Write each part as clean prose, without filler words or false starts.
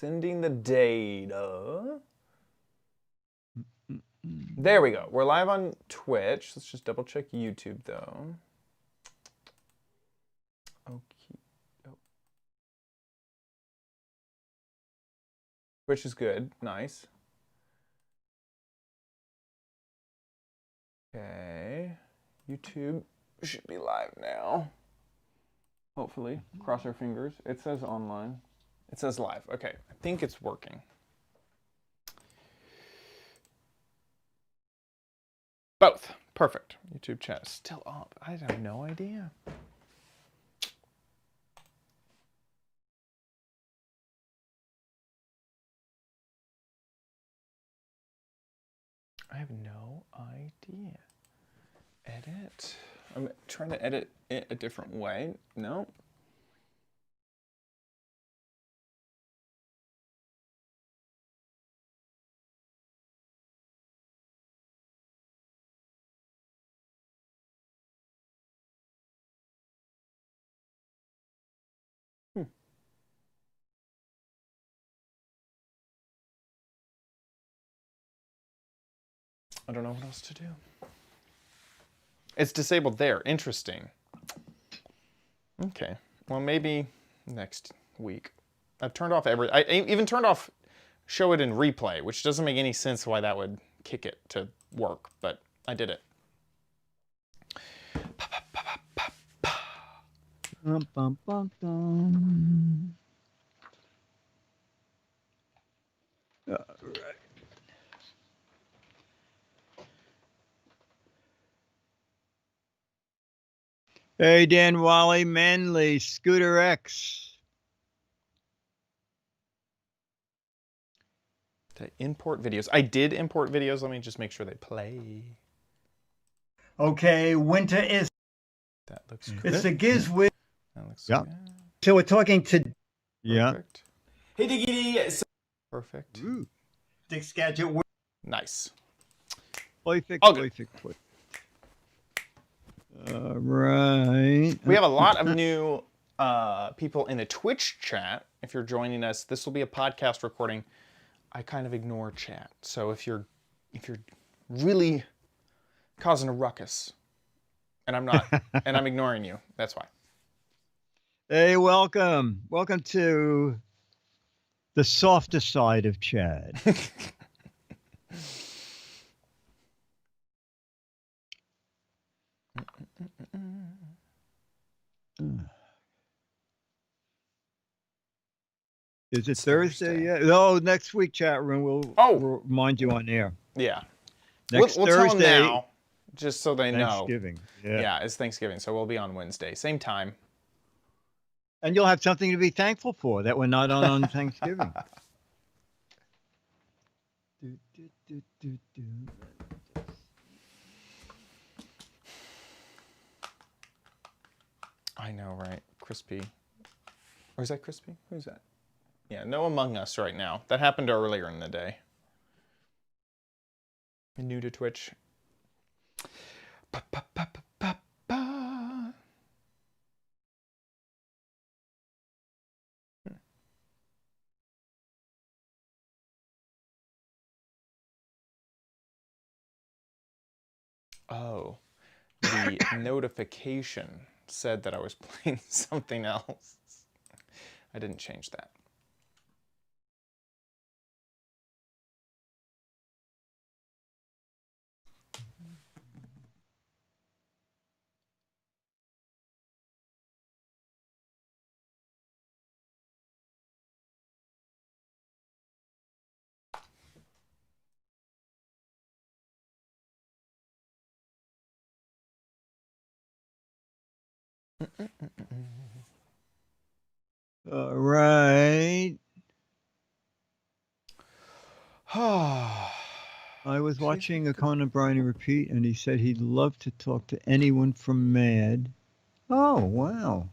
Sending the data. There we go. We're live on Twitch. Let's just double check YouTube though. Okay. Oh. Twitch is good. Nice. Okay. YouTube should be live now. Hopefully. Cross our fingers. It says online. It says live. Okay. I think it's working. Both. Perfect. YouTube chat is still up. I have no idea. I have no idea. Edit. I'm trying to edit it a different way. No. I don't know what else to do. It's disabled there. Interesting. Okay. Well, maybe next week. I've turned off I even turned off show it in replay, which doesn't make any sense why that would kick it to work, but I did it. Bum, bum, bum, bum. All right. Hey, Dan Wally, Manley, Scooter X. To import videos. I did import videos. Let me just make sure they play. Okay, winter is. That looks good. It's the Giz Wiz. That looks Yeah. good. So we're talking to Yeah. Perfect. Hey, Diggity. Perfect. Ooh. Dick Gadget. Nice. Perfect, All good. perfect, perfect. All right. We have a lot of new people in the Twitch chat. If you're joining us, this will be a podcast recording. I kind of ignore chat. So if you're really causing a ruckus, and I'm not, and I'm ignoring you, that's why. Hey, welcome. Welcome to the softer side of Chad. Is it Thursday yet? No, next week, chat room. We'll remind you on air. Yeah. Next we'll Thursday. tell them now, just so they know. Thanksgiving. Yeah, it's Thanksgiving, so we'll be on Wednesday, same time. And you'll have something to be thankful for that we're not on Thanksgiving. I know, right? Crispy. Or is that Crispy? Who's that? Yeah, no Among Us right now. That happened earlier in the day. New to Twitch. Oh, the notification said that I was playing something else. I didn't change that. All right. I was watching a Conan Briney repeat, and he said he'd love to talk to anyone from MAD. Oh, wow.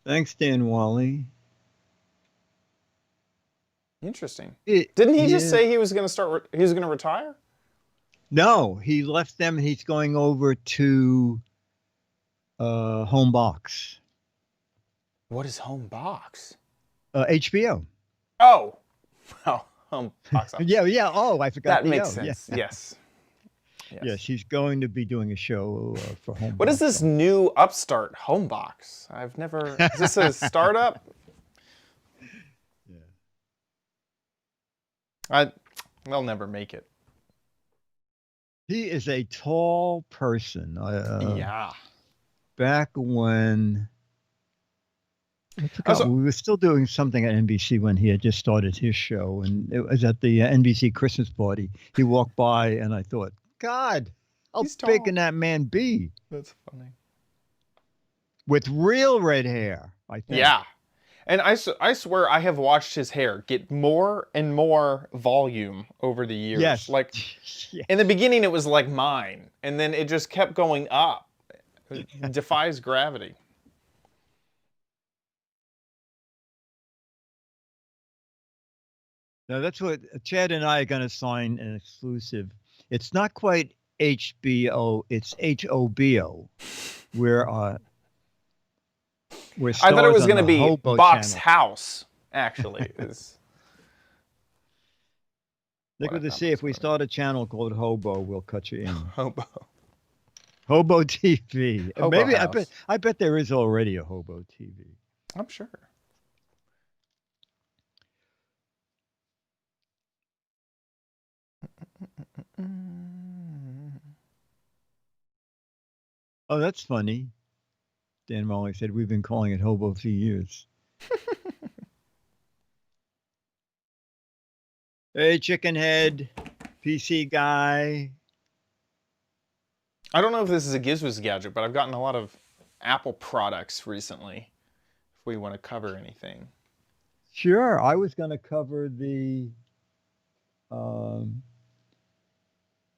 Thanks, Dan Wally. Interesting. Didn't he just say he was going to start? He was going to retire? No, he left them. He's going over to Home Box. What is Home Box? HBO. Oh, well, box office. Yeah. Oh, I forgot. That makes O. sense. Yeah. Yes. Yeah, she's going to be doing a show for home. What is this new upstart home box? I've never. Is this a startup? Yeah. They'll never make it. He is a tall person. Yeah. Back when I forgot, we were still doing something at NBC when he had just started his show, and it was at the NBC Christmas party. He walked by, and I thought, God, how big can that man be? That's funny. With real red hair, I think. Yeah. And I swear I have watched his hair get more and more volume over the years. Yes. Like, in the beginning, it was like mine. And then it just kept going up. It defies gravity. Now, that's what Chad and I are going to sign an exclusive. It's not quite HBO, it's HOBO. We're I thought it was going to be Box channel. House, actually. Look at to see if we start a channel called Hobo, we'll cut you in. Hobo. Hobo TV. Hobo Maybe House. I bet there is already a Hobo TV. I'm sure. Oh, that's funny. Dan Molly said we've been calling it Hobo for years. Hey, chicken head, PC guy. I don't know if this is a Giz Wiz gadget, but I've gotten a lot of Apple products recently. If we want to cover anything. Sure, I was going to cover the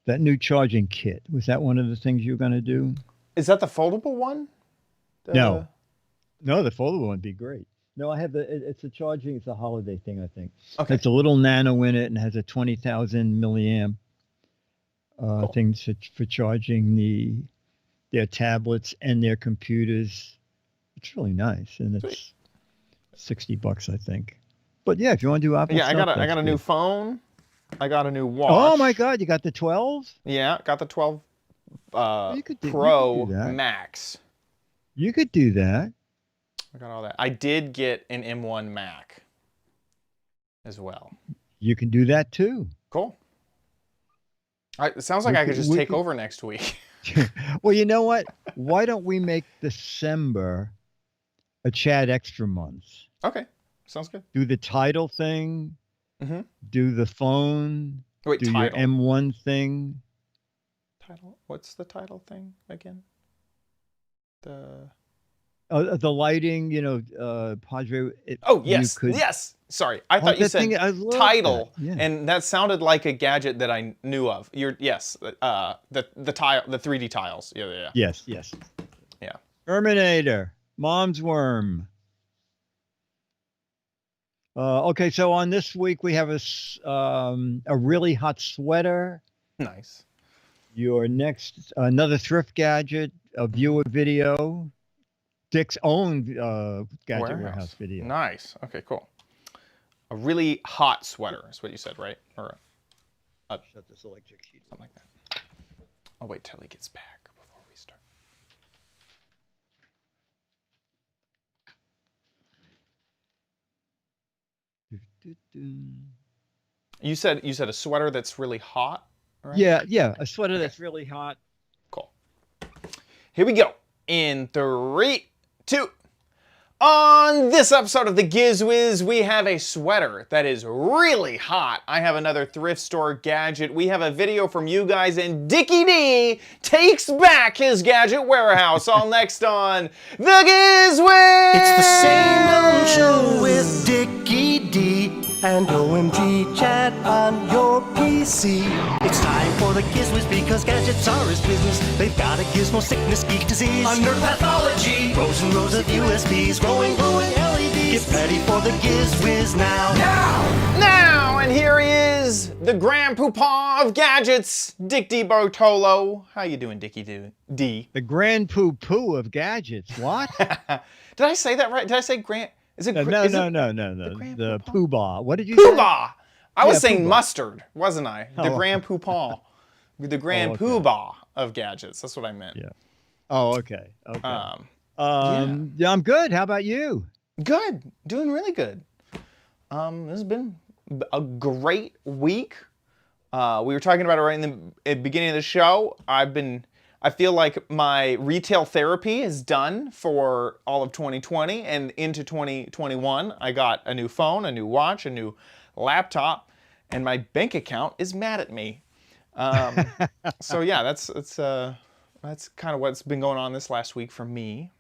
that new charging kit. Was that one of the things you were going to do? Is that the foldable one? No, the foldable one would be great. No, I have it's a charging. It's a holiday thing, I think. Okay. It's a little nano in it and has a 20,000 milliamp Cool. thing for charging their tablets and their computers. It's really nice, and it's $60, I think. But yeah, if you want to do Apple, Yeah, stuff, I got a new phone. I got a new watch. Oh my God, you got the 12? Yeah, got the 12 You could do that. Max. You could do that. I got all that. I did get an M1 Mac as well. You can do that too. Cool. It sounds like I could just take over next week. Well, you know what? Why don't we make December a Chad Extra month? Okay, sounds good. Do the title thing. Mm-hmm. Do the phone. Wait, do title. your M1 thing. Title? What's the title thing again? The lighting, Padre. Yes, yes. Sorry, I thought you said title, and that sounded like a gadget that I knew of. The 3D tiles. Yeah. Yes. Yeah. Terminator, Mom's Worm. Okay, so on this week we have a really hot sweater. Nice. Your next, another thrift gadget, a viewer video. Dick's own gadget warehouse video. Nice. Okay, cool. A really hot sweater is what you said, right? Or shut this electric heat. Something like that. I'll wait till he gets back before we start. You said a sweater that's really hot, right? Yeah, a sweater that's really hot. Cool. Here we go. In 3, 2. On this episode of the Giz Wiz, we have a sweater that is really hot. I have another thrift store gadget. We have a video from you guys, and Dickie D takes back his gadget warehouse. All next on the Giz Wiz. It's the same old show with Dickie D and OMG chat on your PC. It's time for the Giz Wiz because gadgets are his business. They've got a gizmo sickness, geek disease, under pathology, rows and rows of USBs, glowing LEDs. Get ready for the Giz Wiz now. Now, and here he is, the grand poopah of gadgets, Dick D. Bartolo. How you doing, Dickie D? The grand poo-poo of gadgets. What? Did I say that right? Did I say grand? Is it No, is no, it no, no, no. Grand The Poobah? Poobah. What did you say? Poobah. I was Yeah, saying Poobah. mustard, wasn't I? The Oh. Grand Poobah. The Grand okay. Poobah of gadgets. That's what I meant. Yeah. Oh, okay. Okay. Yeah. I'm good. How about you? Good. Doing really good. This has been a great week. We were talking about it right in the beginning of the show. I feel like my retail therapy is done for all of 2020 and into 2021. I got a new phone, a new watch, a new laptop, and my bank account is mad at me. So yeah, that's kind of what's been going on this last week for me.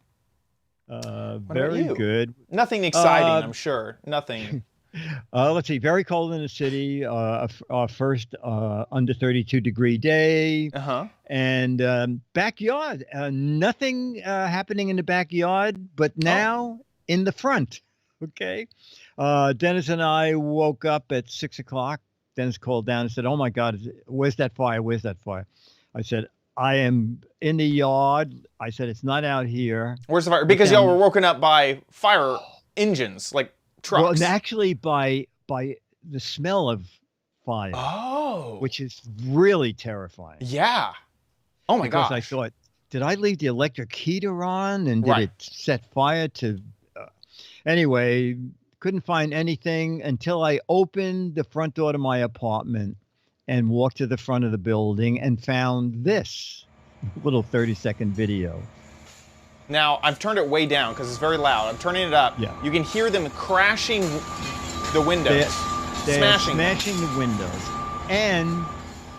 What Very about you? good. Nothing exciting, I'm sure. Nothing. Let's see. Very cold in the city. Our first under 32-degree day. Uh-huh. And backyard. Nothing happening in the backyard, but now in the front. Okay. Dennis and I woke up at 6 o'clock. Dennis called down and said, "Oh my God, where's that fire? Where's that fire?" I said, "I am in the yard." I said, "It's not out here." Where's the fire? Because y'all were woken up by fire engines, like trucks. Well, and actually by the smell of fire. Oh. Which is really terrifying. Yeah. Oh my gosh. Because I thought, did I leave the electric heater on and did Right. it set fire to... Anyway, couldn't find anything until I opened the front door to my apartment and walked to the front of the building and found this little 30-second video. Now, I've turned it way down because it's very loud. I'm turning it up. Yeah. You can hear them crashing the windows. They're smashing the windows. And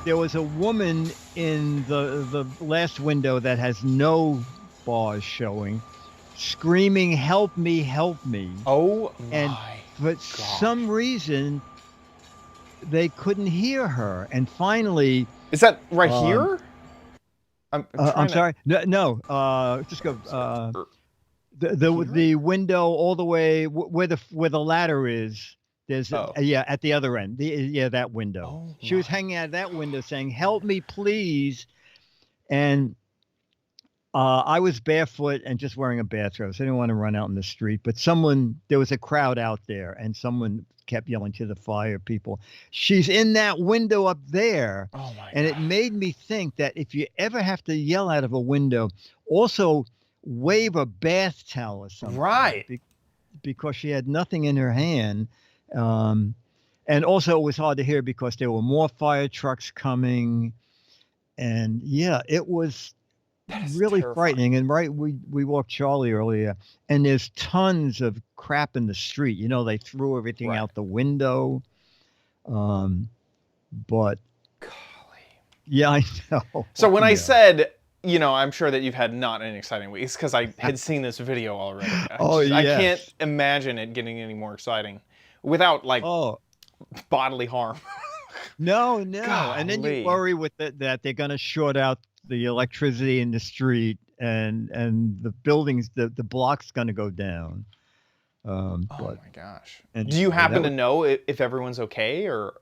there was a woman in the last window that has no bars showing, screaming, "Help me, help me." Oh my And for gosh. some reason, they couldn't hear her. And finally... Is that right here? I'm sorry. No. Just go... the window all the way where the ladder is. There's at the other end. That window. Oh, she was my. hanging out that window saying, "Help me, please." And I was barefoot and just wearing a bathrobe, so I didn't want to run out in the street. But there was a crowd out there, and someone kept yelling to the fire people, "She's in that window up there." Oh my And it made me think that if you ever have to yell out of a window, also wave a bath towel or something. Right. Because she had nothing in her hand. And also it was hard to hear because there were more fire trucks coming. And yeah, it was really terrifying. frightening. And we walked Charlie earlier, and there's tons of crap in the street. You know, they threw everything Right. out the window. But Golly. yeah, I know. So when I Yeah. said, I'm sure that you've had not an exciting week, it's because I had seen this video already. I yes. can't imagine it getting any more exciting without bodily harm. No. And then Golly. you worry with that they're going to short out the electricity in the street and the buildings, the block's going to go down. Oh my gosh. and Do you happen that to know if everyone's okay or?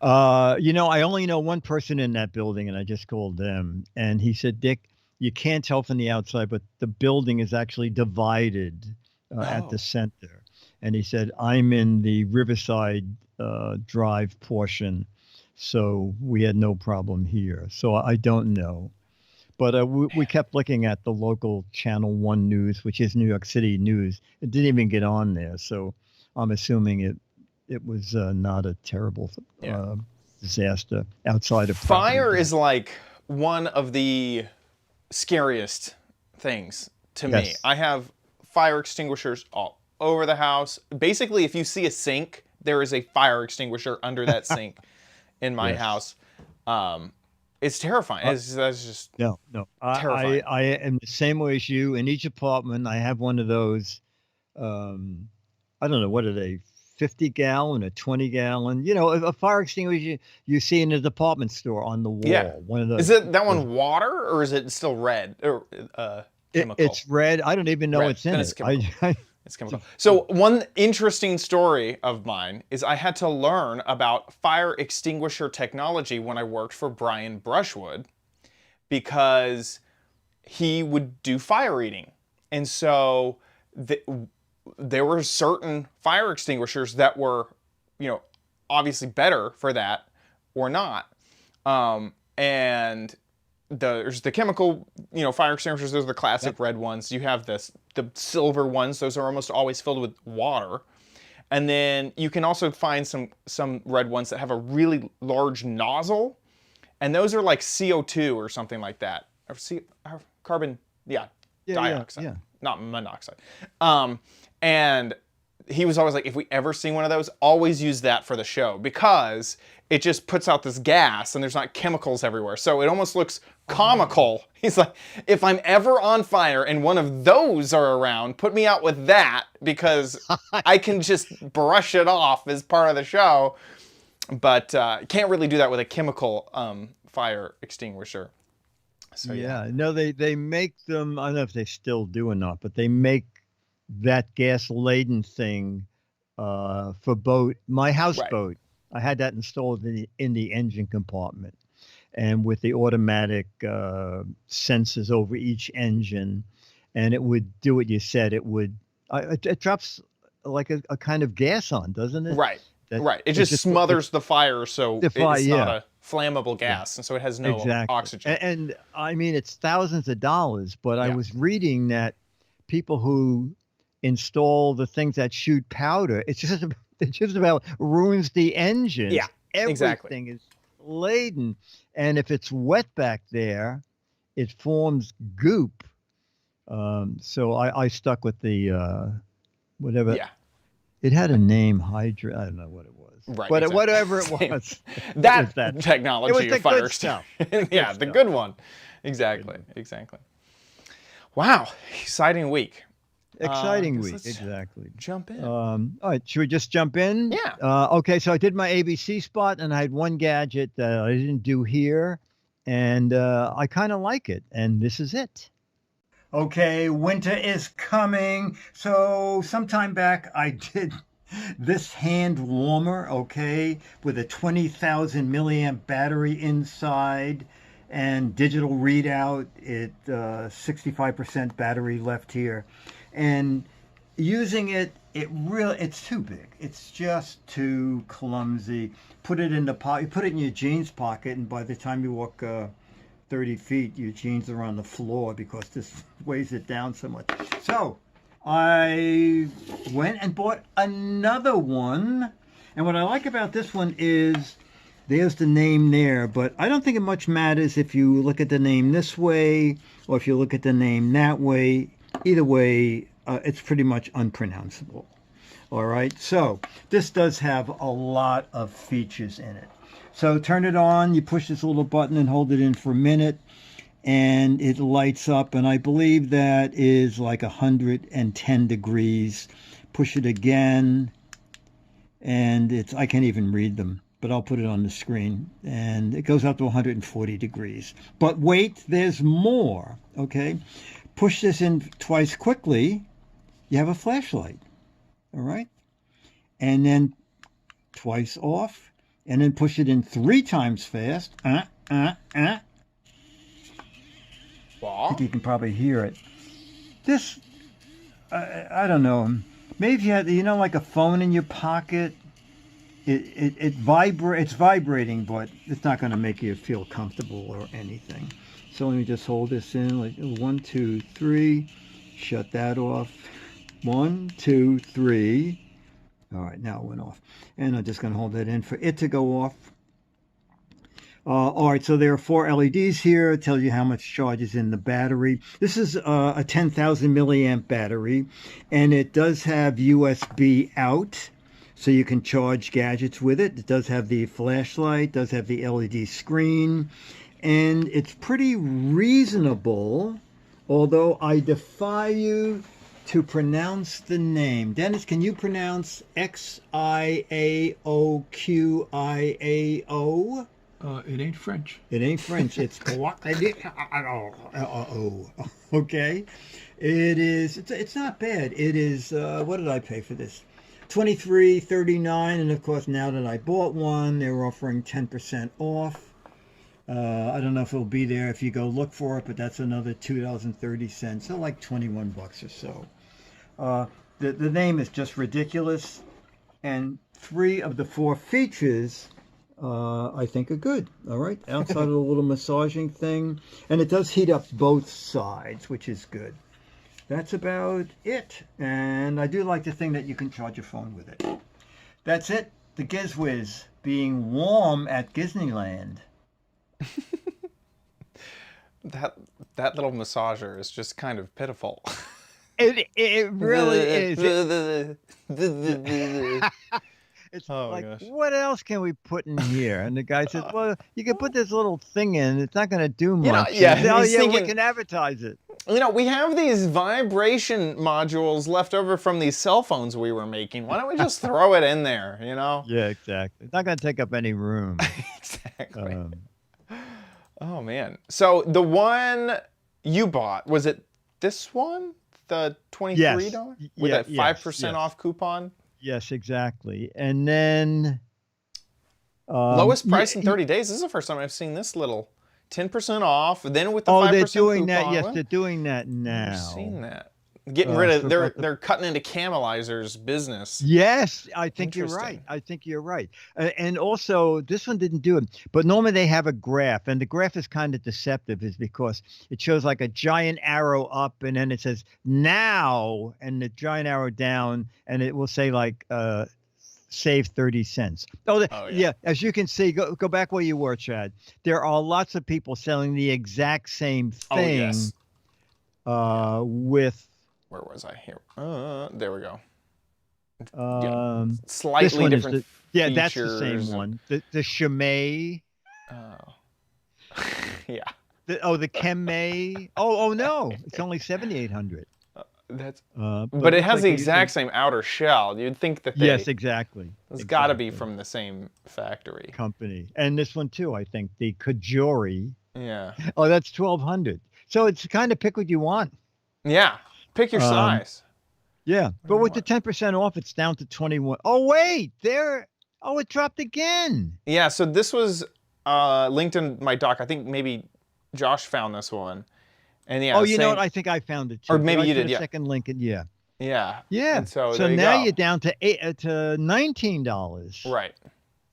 I only know one person in that building, and I just called them, and he said, "Dick, you can't tell from the outside, but the building is actually divided at the center." And he said, "I'm in the Riverside Drive portion, so we had no problem here." So I don't know. But we kept looking at the local Channel 1 News, which is New York City news. It didn't even get on there, so I'm assuming it was not a terrible disaster outside of Fire property. is like one of the scariest things to me. Yes. I have fire extinguishers all over the house. Basically, if you see a sink, there is a fire extinguisher under that sink in my Yes. house. It's terrifying. That's just No. terrifying. I am the same way as you. In each apartment, I have one of those. I don't know, what are they? 50-gallon or 20-gallon? You know, a fire extinguisher you see in a department store on the wall. Yeah. One of those. Is it that one water or is it still red or chemical? It's red. I don't even know Red. what's in Then it. it's chemical. I It's chemical. So one interesting story of mine is I had to learn about fire extinguisher technology when I worked for Brian Brushwood because he would do fire eating. And so there were certain fire extinguishers that were, obviously better for that or not. And there's the chemical, fire extinguishers. Those are the classic red ones. You have the silver ones. Those are almost always filled with water. And then you can also find some red ones that have a really large nozzle. And those are like CO2 or something like that. Or carbon, dioxide, not monoxide. And he was always like, if we ever see one of those, always use that for the show, because it just puts out this gas and there's not chemicals everywhere. So it almost looks comical. He's like, if I'm ever on fire and one of those are around, put me out with that, because I can just brush it off as part of the show. But can't really do that with a chemical fire extinguisher. So yeah, no, they make them. I don't know if they still do or not, but they make that gas laden thing for my houseboat. I had that installed in the engine compartment, and with the automatic sensors over each engine, and it would do what you said. It drops like a kind of gas on, doesn't it? Right. It just smothers the fire, so it's not a flammable gas, and so it has no oxygen. And I mean, it's thousands of dollars, but I was reading that people who install the things that shoot powder, it just about ruins the engine. Yeah, everything is laden, and if it's wet back there, it forms goop. So I stuck with the whatever. Yeah. It had a name, Hydra. I don't know what it was. Right. But exactly. Whatever it was. that it was technology it was the of fire good stuff. Yeah, the good one. Exactly. Wow. Exciting week. Exciting week. Exactly. Jump in. All right. Should we just jump in? Yeah. Okay. So I did my ABC spot, and I had one gadget that I didn't do here, and I kind of like it. And this is it. Okay, winter is coming. So sometime back I did this hand warmer, okay, with a 20,000 milliamp battery inside and digital readout. 65% battery left here. And using it's too big. It's just too clumsy. Put it in the pocket, put it in your jeans pocket, and by the time you walk 30 feet, your jeans are on the floor because this weighs it down so much. So I went and bought another one. And what I like about this one is there's the name there, but I don't think it much matters if you look at the name this way or if you look at the name that way. Either way, it's pretty much unpronounceable. All right, so this does have a lot of features in it. So turn it on, you push this little button and hold it in for a minute, and it lights up, and I believe that is like 110 degrees. Push it again, and I can't even read them, but I'll put it on the screen, and it goes up to 140 degrees. But wait, there's more, okay? Push this in twice quickly, you have a flashlight, all right? And then twice off, and then push it in 3 times fast. I think you can probably hear it. This, I don't know. Maybe if you had, like a phone in your pocket, it's vibrating, but it's not going to make you feel comfortable or anything. So let me just hold this in, like 1, 2, 3. Shut that off. 1, 2, 3. All right, now it went off. And I'm just going to hold that in for it to go off. All right, so there are 4 LEDs here. It tells you how much charge is in the battery. This is a 10,000 milliamp battery, and it does have USB out, so you can charge gadgets with it. It does have the flashlight, does have the LED screen, and it's pretty reasonable, although I defy you to pronounce the name. Dennis, can you pronounce Xiaoqiao? It ain't French. It ain't French. It's okay. It is. It's not bad. It is. What did I pay for this? $23.39, and of course now that I bought one, they're offering 10% off. I don't know if it'll be there if you go look for it, but that's another $2.30, so like 21 bucks or so. the name is just ridiculous, and 3 of the 4 features I think are good. All right, outside of the little massaging thing, and it does heat up both sides, which is good. That's about it, and I do like the thing that you can charge your phone with it. That's it. The Giz Wiz being warm at Disneyland. That little massager is just kind of pitiful. It really is. It's Oh, like, gosh. what else can we put in here? And the guy says, well, you can put this little thing in. It's not going to do much. yeah, And, oh, he's yeah, we thinking- can advertise it. We have these vibration modules left over from these cell phones we were making. Why don't we just throw it in there, Yeah, exactly. It's not going to take up any room. Exactly. Oh, man. So the one you bought, was it this one? The $23? Yes. With Yeah, that 5% off coupon? Yes, exactly. And then... Lowest price in 30 days. This is the first time I've seen this little 10% off. Then with the 5% they're doing that. coupon. Yes, they're doing that I've now. seen that. Getting rid of, so they're cutting into Camelizer's business. Yes, I think you're right. Interesting. I think you're right. And also, this one didn't do it. But normally they have a graph, and the graph is kind of deceptive, is because it shows like a giant arrow up, and then it says now, and the giant arrow down, and it will say like save 30 cents. Oh, yeah. As you can see, go back where you were, Chad. There are lots of people selling the exact same thing with. Where was I here? There we go. This Slightly one is different. that's the features same one. The Chimay. Oh. Yeah. The Chemay. Oh no, it's only 7,800. That's. But But it looks has like the they exact use same outer shell. You'd think that Yes, exactly. It's got to be Exactly. from the same factory. Company, and this one too. I think the Kajori. Yeah. Oh, that's 1,200. So it's kind of pick what you want. Yeah. Pick your size. Yeah, but with the 10% off, it's down to 21. Oh wait, there. Oh, it dropped again. Yeah. So this was linked in my doc. I think maybe Josh found this one. And yeah. Oh, you know same- what? I think I found it too. Or maybe I you put did, a yeah. second link. Yeah. Yeah. Yeah. And so So there you now go. you're down to $19. Right.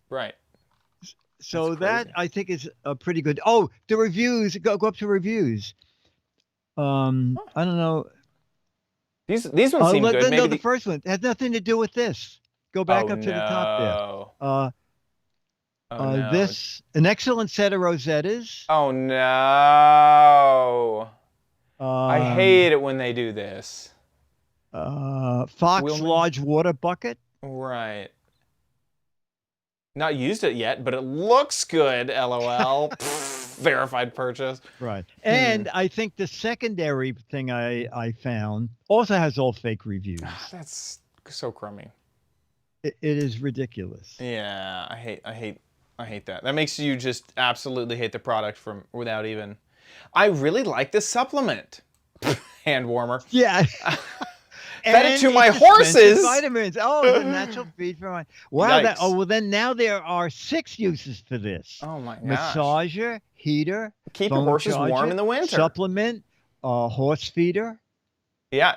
Right. So That's that crazy. I think is a pretty good. Oh, the reviews. Go up to reviews. I don't know. These ones seem good. No, Maybe the first one has nothing to do with this. Go back up to the top there. No. This an excellent set of Rosettas. Oh no. I Um, hate it when they do this. Fox Wilma? Large Water Bucket. Right. Not used it yet, but it looks good. LOL. Pfft, verified purchase. Right. And I think the secondary thing I found also has all fake reviews. That's so crummy. It is ridiculous. Yeah, I hate that. That makes you just absolutely hate the product from without even. I really like this supplement. Hand warmer. Yeah. Fed it to my it's expensive horses. Vitamins. Oh, the natural feed for my. Wow. Yikes. Well, then now there are 6 uses for this. Oh my gosh. Massager, heater, Keep your phone horses warm charger, in the winter. Supplement, horse feeder. Yeah.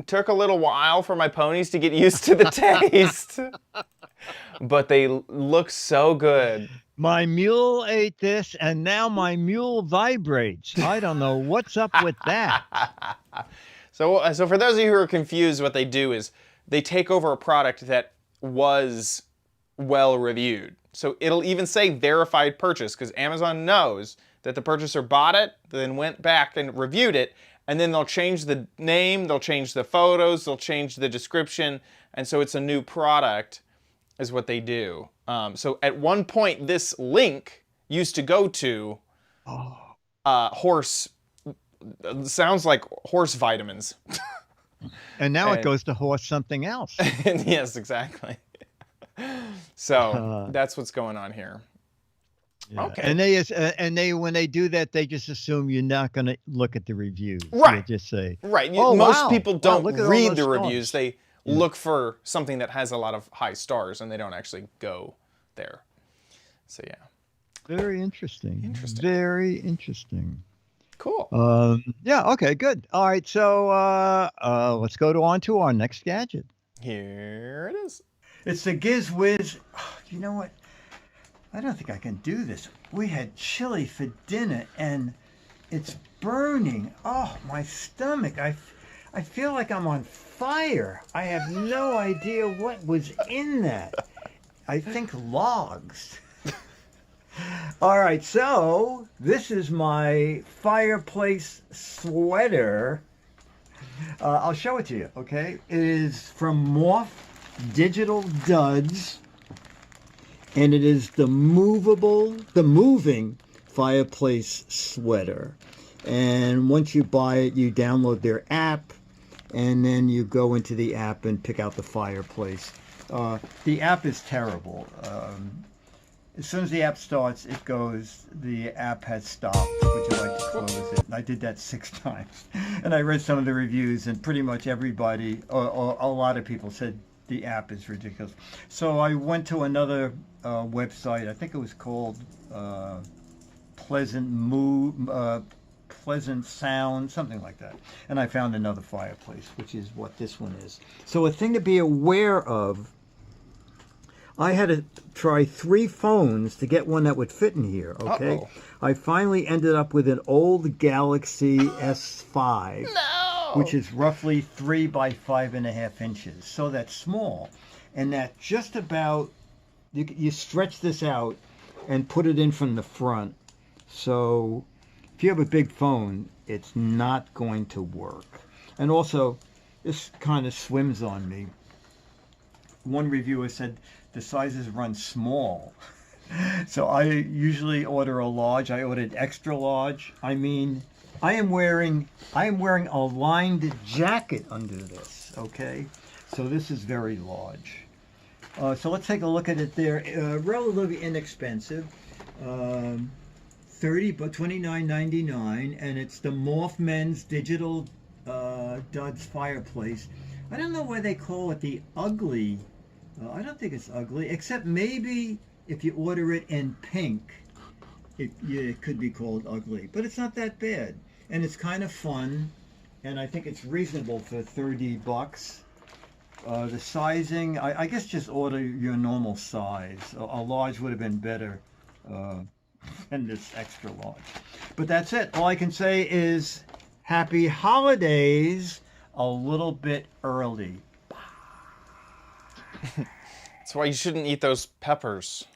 It took a little while for my ponies to get used to the taste. But they look so good. My mule ate this, and now my mule vibrates. I don't know what's up with that. So for those of you who are confused, what they do is they take over a product that was well reviewed. So it'll even say verified purchase because Amazon knows that the purchaser bought it, then went back and reviewed it, and then they'll change the name, they'll change the photos, they'll change the description, and so it's a new product is what they do. So at one point, this link used to go to horse, sounds like horse vitamins. And now it And- goes to horse something else. Yes, exactly. So that's what's going on here. Yeah. Okay. And they when they do that, they just assume you're not going to look at the reviews. Right. They just say, Right. Oh, Most wow. people Wow, don't look at all read those the stars. reviews. They look for something that has a lot of high stars, and they don't actually go there. So yeah. very interesting. Interesting. Very interesting. Cool. Yeah. Okay. Good. All right. So let's go on to our next gadget. Here it is. It's the Giz Wiz. Oh, you know what? I don't think I can do this. We had chili for dinner and it's burning. Oh, my stomach. I feel like I'm on fire. I have no idea what was in that. I think logs. All right, so this is my fireplace sweater. I'll show it to you, okay? It is from Morph Digital Duds, and it is the moving fireplace sweater. And once you buy it, you download their app, and then you go into the app and pick out the fireplace. The app is terrible. As soon as the app starts, it goes, the app has stopped. Would you like to close it? And I did that 6 times. And I read some of the reviews, and pretty much everybody, or a lot of people said the app is ridiculous. So I went to another website. I think it was called Pleasant Sound, something like that. And I found another fireplace, which is what this one is. So a thing to be aware of, I had to try 3 phones to get one that would fit in here, okay? Uh-oh. I finally ended up with an old Galaxy S5, which is roughly 3 by 5.5 inches. So that's small. And that just about, you stretch this out and put it in from the front. So if you have a big phone, it's not going to work. And also, this kind of swims on me. One reviewer said the sizes run small. So I usually order a large. I ordered extra large. I mean, I am wearing a lined jacket under this, okay? So this is very large. So let's take a look at it there. Relatively inexpensive. $29.99, and it's the Morph Men's Digital Duds Fireplace. I don't know why they call it the ugly. I don't think it's ugly, except maybe if you order it in pink, it could be called ugly. But it's not that bad, and it's kind of fun, and I think it's reasonable for $30. The sizing, I guess just order your normal size. A large would have been better than this extra large. But that's it. All I can say is happy holidays a little bit early. That's why you shouldn't eat those peppers.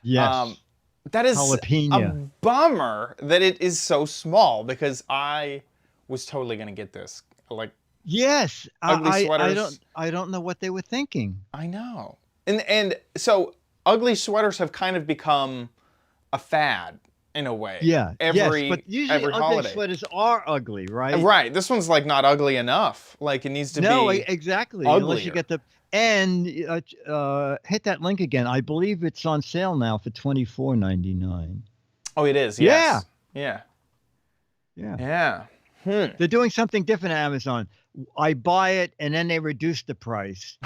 Yes. That is Jalapeno. a bummer that it is so small, because I was totally going to get this. Like, Yes. ugly sweaters. I don't know what they were thinking. I know. And so ugly sweaters have kind of become a fad in a way. Yeah. Every, but usually every ugly holiday. sweaters are ugly, right? Right. This one's like not ugly enough. Like it needs to be exactly. uglier. Unless you get the hit that link again. I believe it's on sale now for $24.99. Oh, it is. Yes. Yeah. Yeah. Yeah. They're doing something different at Amazon. I buy it and then they reduce the price.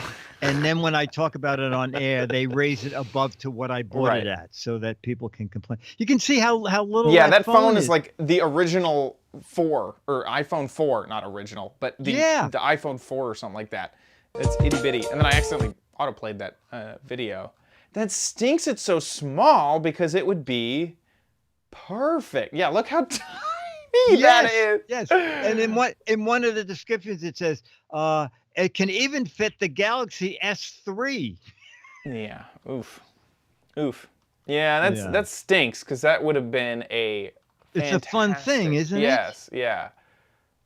And then when I talk about it on air, they raise it above to what I bought it at so that people can complain. You can see how little that phone is like the original 4 or iPhone 4, not original, but the iPhone 4 or something like that. It's itty bitty. And then I accidentally autoplayed that video. That stinks it's so small, because it would be perfect. Yeah, look how tiny that is. Yes. And in one of the descriptions it says, it can even fit the Galaxy S3. Yeah. Oof. Yeah, that stinks, because that would have been a fantastic... It's a fun thing, isn't it? Yes, yeah.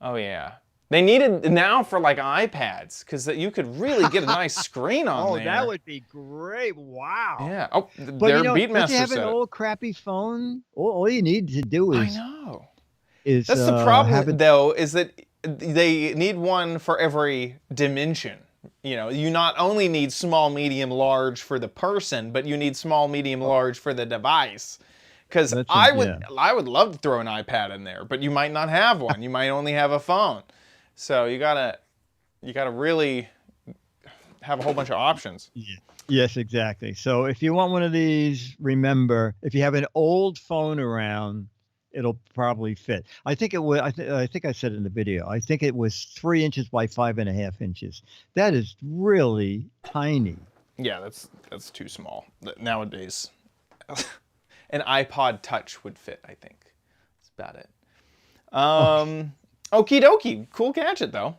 Oh, yeah. They need it now for like iPads, because you could really get a nice screen on there. Oh, that would be great. Wow. Yeah. Oh, But their if Beatmaster you have said an it. old crappy phone, all you need to do I is... know. That's That's the problem, though, is that they need one for every dimension. You know, you not only need small, medium, large for the person, but you need small, medium, large for the device. Because I would love to throw an iPad in there, but you might not have one. You might only have a phone. So you gotta really have a whole bunch of options. Yeah. Yes, exactly. So if you want one of these, remember, if you have an old phone around, it'll probably fit. I think it would. I think I said in the video. I think it was 3 inches by 5.5 inches. That is really tiny. Yeah, that's too small. Nowadays, an iPod Touch would fit, I think. That's about it. Okie dokie. Cool gadget, though.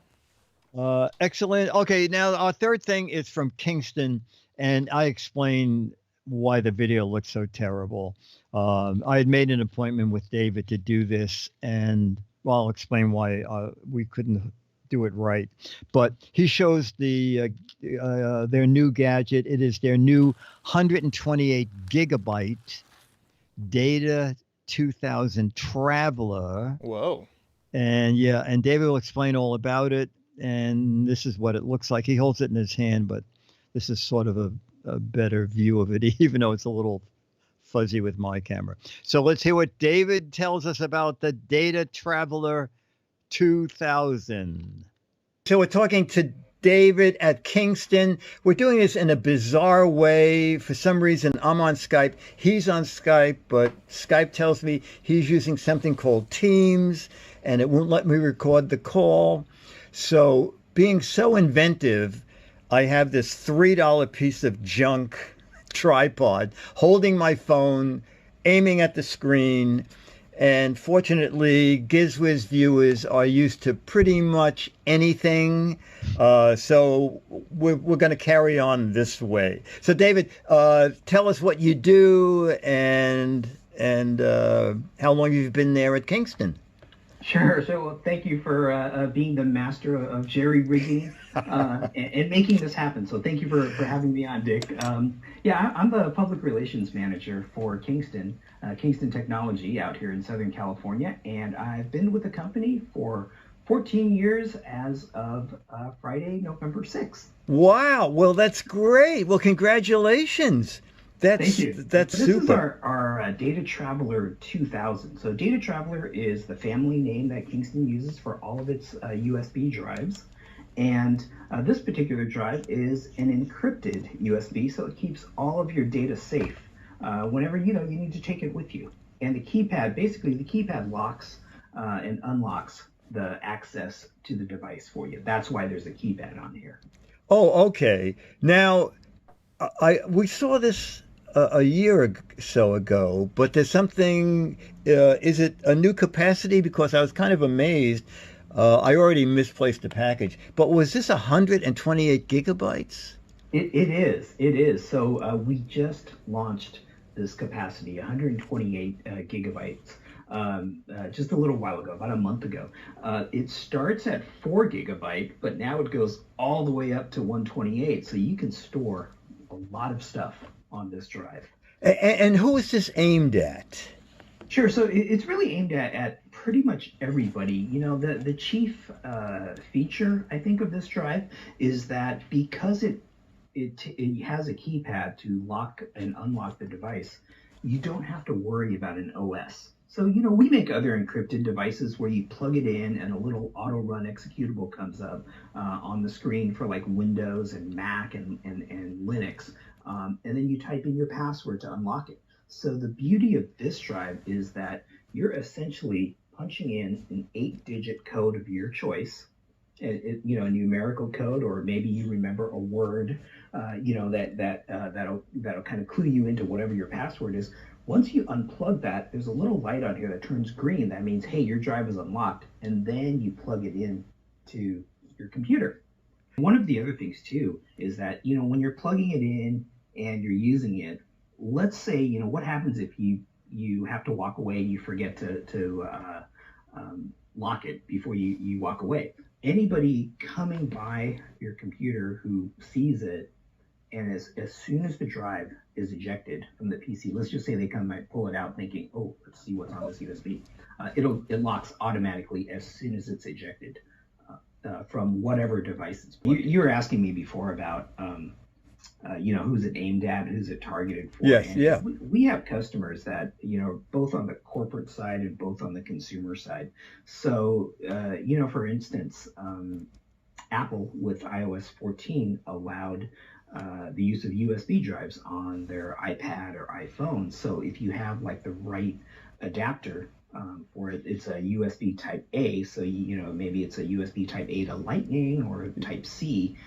Excellent. Okay, now our third thing is from Kingston, and I explained why the video looks so terrible. I had made an appointment with David to do this, and well, I'll explain why we couldn't do it right. But he shows their new gadget. It is their new 128 gigabyte Data 2000 Traveler. Whoa. And yeah, and David will explain all about it. And this is what it looks like. He holds it in his hand, but this is sort of a better view of it, even though it's a little fuzzy with my camera. So let's hear what David tells us about the Data Traveler 2000. So we're talking to David at Kingston. We're doing this in a bizarre way. For some reason, I'm on Skype. He's on Skype, but Skype tells me he's using something called Teams, and it won't let me record the call. So being so inventive, I have this $3 piece of junk tripod holding my phone, aiming at the screen. And fortunately, Giz Wiz viewers are used to pretty much anything. So we're going to carry on this way. So David, tell us what you do and how long you've been there at Kingston. Sure. So thank you for being the master of jerry rigging and making this happen. So thank you for having me on, Dick. Yeah, I'm the public relations manager for Kingston Technology out here in Southern California, and I've been with the company for 14 years as of Friday, November 6th. Wow. Well, that's great. Well, congratulations. Thank you. That's this super. This is our Data Traveler 2000. So Data Traveler is the family name that Kingston uses for all of its USB drives. And this particular drive is an encrypted USB, so it keeps all of your data safe whenever you need to take it with you. And the keypad locks and unlocks the access to the device for you. That's why there's a keypad on here. Oh, okay. Now, we saw this a year or so ago, but there's something, is it a new capacity? Because I was kind of amazed. I already misplaced the package, but was this 128 gigabytes? It is. So we just launched this capacity, 128 gigabytes, just a little while ago, about a month ago. It starts at 4 gigabyte, but now it goes all the way up to 128. So you can store a lot of stuff on this drive. And who is this aimed at? Sure. So it's really aimed at pretty much everybody. The chief feature, I think, of this drive is that because it has a keypad to lock and unlock the device, you don't have to worry about an OS. So, we make other encrypted devices where you plug it in and a little auto run executable comes up on the screen for like Windows and Mac and Linux. And then you type in your password to unlock it. So the beauty of this drive is that you're essentially punching in an 8-digit code of your choice, a numerical code, or maybe you remember a word, that'll kind of clue you into whatever your password is. Once you unplug that, there's a little light on here that turns green. That means, hey, your drive is unlocked, and then you plug it in to your computer. One of the other things too is that, when you're plugging it in and you're using it, let's say, what happens if you have to walk away and you forget to lock it before you walk away. Anybody coming by your computer who sees it, and as soon as the drive is ejected from the PC, let's just say they might pull it out thinking, oh, let's see what's on this USB. It locks automatically as soon as it's ejected from whatever device it's. You were asking me before about who's it aimed at, who's it targeted for. Yes, and yeah. We have customers that, both on the corporate side and both on the consumer side. So, for instance, Apple with iOS 14 allowed the use of USB drives on their iPad or iPhone. So if you have like the right adapter for it. It's a USB Type A, so maybe it's a USB Type A to Lightning or Type C.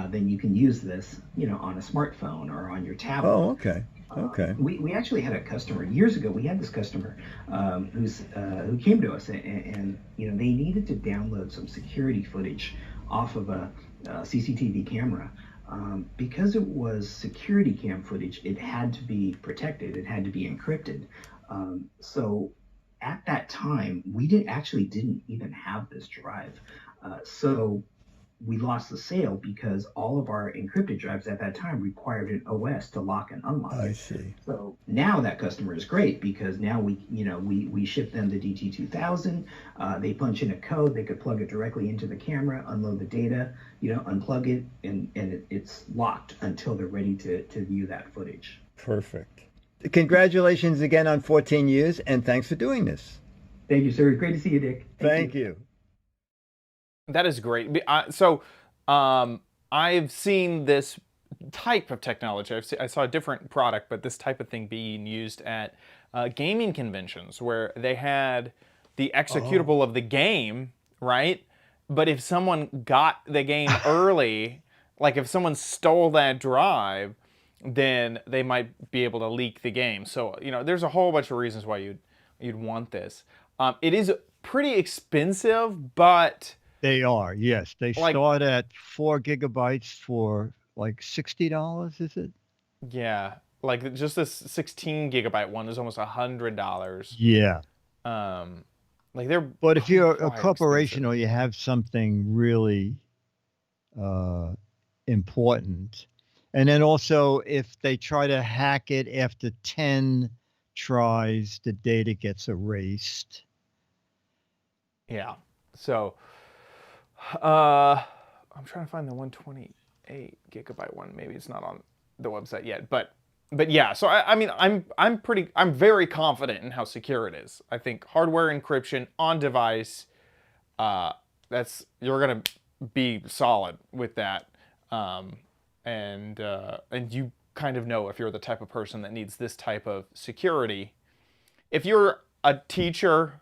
Then you can use this, on a smartphone or on your tablet. Oh, okay. Okay. We actually had a customer years ago. We had this customer who came to us, and they needed to download some security footage off of a CCTV camera. Because it was security cam footage, it had to be protected. It had to be encrypted. So at that time, we didn't even have this drive. So we lost the sale because all of our encrypted drives at that time required an OS to lock and unlock. I see. So now that customer is great because now we ship them the DT2000. They punch in a code. They could plug it directly into the camera, unload the data, unplug it, and it's locked until they're ready to view that footage. Perfect. Congratulations again on 14 years, and thanks for doing this. Thank you, sir. Great to see you, Dick. Thank you. That is great. I've seen this type of technology. I saw a different product, but this type of thing being used at gaming conventions where they had the executable of the game, right? But if someone got the game early, like if someone stole that drive, then they might be able to leak the game. So, there's a whole bunch of reasons why you'd want this. It is pretty expensive, but... They are, yes. They start at 4 gigabytes for like $60, is it? Yeah, like just this 16 gigabyte one is almost $100. Yeah. Like they're. But if you're a quite corporation expensive. or you have something really important, and then also if they try to hack it after 10 tries, the data gets erased. Yeah. So. I'm trying to find the 128 gigabyte one. Maybe it's not on the website yet, but yeah. So I'm very confident in how secure it is. I think hardware encryption on device, you're gonna be solid with that, and you kind of know if you're the type of person that needs this type of security. If you're a teacher,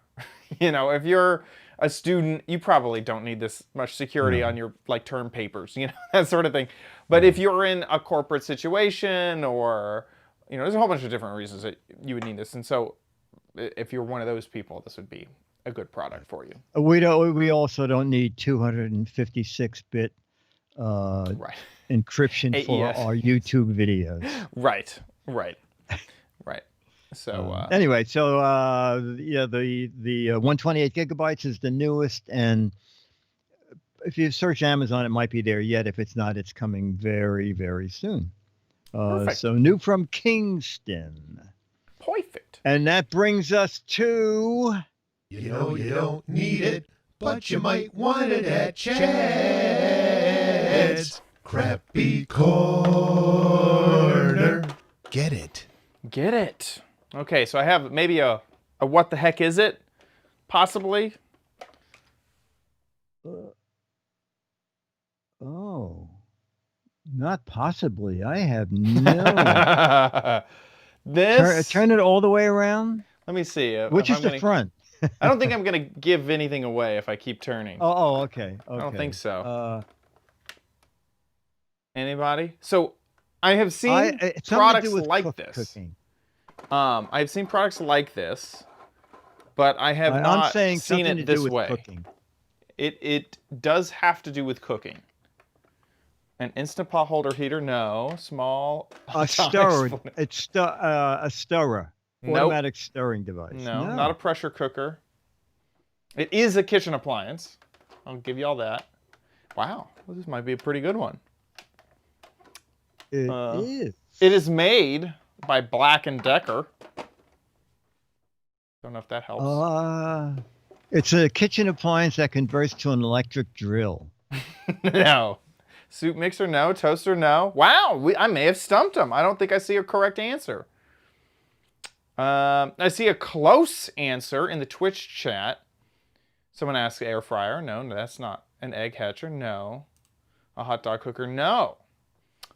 if you're a student, you probably don't need this much security on your term papers, that sort of thing. But if you're in a corporate situation or, there's a whole bunch of different reasons that you would need this. And so if you're one of those people, this would be a good product for you. We also don't need 256-bit encryption for our YouTube videos. Right. So anyway, the 128 gigabytes is the newest, and if you search Amazon, it might be there yet. If it's not, it's coming very, very soon. So new from Kingston. Perfect. And that brings us to... You don't need it, but you might want it at Chad's Crappy Corner. Get it. Okay, so I have maybe a what the heck is it? Possibly. Not possibly. I have no. This. Turn it all the way around. Let me see. Which is the front? I don't think I'm gonna give anything away if I keep turning. Okay. I don't think so. Anybody? So I have seen products like this. Cooking. I've seen products like this, but I have not seen it this way. Cooking. It does have to do with cooking. An Instant Pot holder heater, no. Small. A stirrer. It's a stirrer. Nope. Automatic stirring device. No, not a pressure cooker. It is a kitchen appliance. I'll give you all that. Wow, this might be a pretty good one. It is. It is made by Black & Decker. Don't know if that helps. It's a kitchen appliance that converts to an electric drill. No. Soup mixer, no. Toaster, no. Wow, I may have stumped him. I don't think I see a correct answer. I see a close answer in the Twitch chat. Someone asked air fryer. No, that's not. An egg hatcher, no. A hot dog cooker, no.